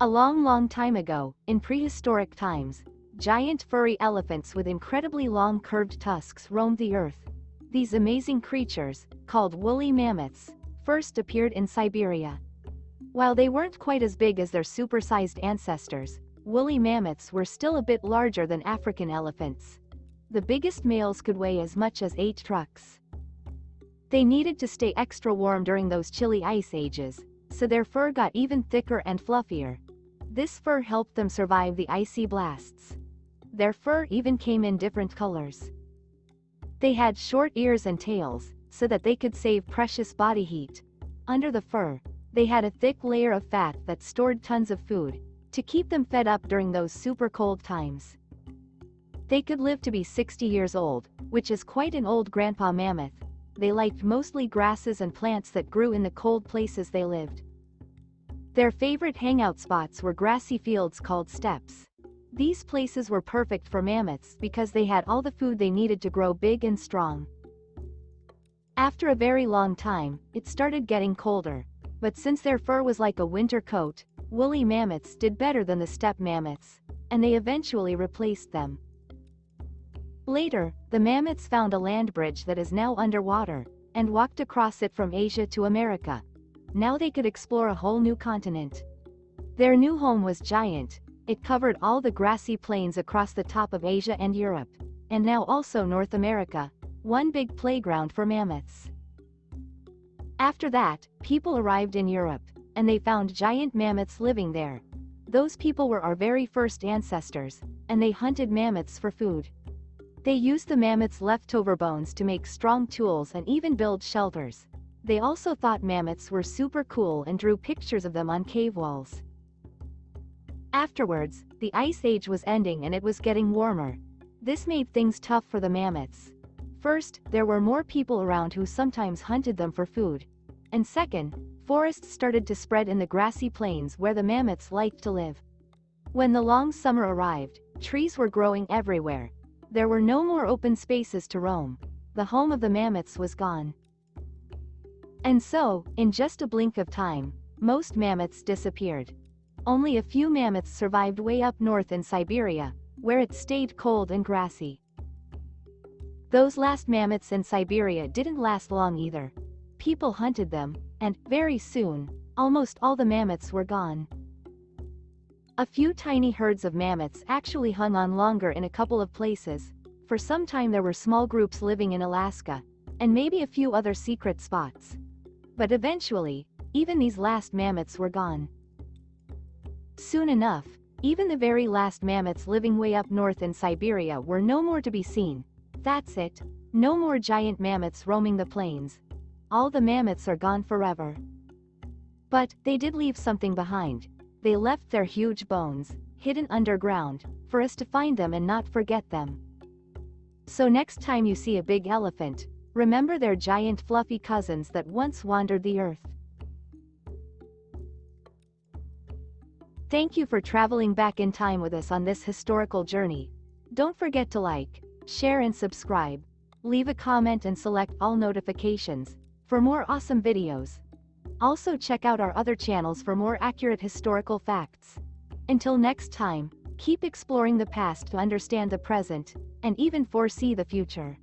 A long, long time ago, in prehistoric times, giant furry elephants with incredibly long curved tusks roamed the earth. These amazing creatures, called woolly mammoths, first appeared in Siberia. While they weren't quite as big as their supersized ancestors, woolly mammoths were still a bit larger than African elephants. The biggest males could weigh as much as 8 trucks. They needed to stay extra warm during those chilly ice ages, so their fur got even thicker and fluffier. This fur helped them survive the icy blasts. Their fur even came in different colors. They had short ears and tails, so that they could save precious body heat. Under the fur, they had a thick layer of fat that stored tons of food, to keep them fed up during those super cold times. They could live to be 60 years old, which is quite an old grandpa mammoth. They liked mostly grasses and plants that grew in the cold places they lived. Their favorite hangout spots were grassy fields called steppes. These places were perfect for mammoths because they had all the food they needed to grow big and strong. After a very long time, it started getting colder. But since their fur was like a winter coat, woolly mammoths did better than the steppe mammoths, and they eventually replaced them. Later, the mammoths found a land bridge that is now underwater, and walked across it from Asia to America. Now they could explore a whole new continent. Their new home was giant. It covered all the grassy plains across the top of Asia and Europe, and now also North America, one big playground for mammoths. After that, people arrived in Europe, and they found giant mammoths living there. Those people were our very first ancestors, and they hunted mammoths for food. They used the mammoths' leftover bones to make strong tools and even build shelters. They also thought mammoths were super cool and drew pictures of them on cave walls. Afterwards, the ice age was ending and it was getting warmer. This made things tough for the mammoths. First, there were more people around who sometimes hunted them for food. And second, forests started to spread in the grassy plains where the mammoths liked to live. When the long summer arrived, trees were growing everywhere. There were no more open spaces to roam. The home of the mammoths was gone. And so, in just a blink of time, most mammoths disappeared. Only a few mammoths survived way up north in Siberia, where it stayed cold and grassy. Those last mammoths in Siberia didn't last long either. People hunted them, and, very soon, almost all the mammoths were gone. A few tiny herds of mammoths actually hung on longer in a couple of places. For some time there were small groups living in Alaska, and maybe a few other secret spots. But eventually, even these last mammoths were gone. Soon enough, even the very last mammoths living way up north in Siberia were no more to be seen. That's it, no more giant mammoths roaming the plains. All the mammoths are gone forever. But they did leave something behind. They left their huge bones, hidden underground, for us to find them and not forget them. So next time you see a big elephant, remember their giant fluffy cousins that once wandered the earth. Thank you for traveling back in time with us on this historical journey. Don't forget to like, share and subscribe. Leave a comment and select all notifications for more awesome videos. Also check out our other channels for more accurate historical facts. Until next time, keep exploring the past to understand the present, and even foresee the future.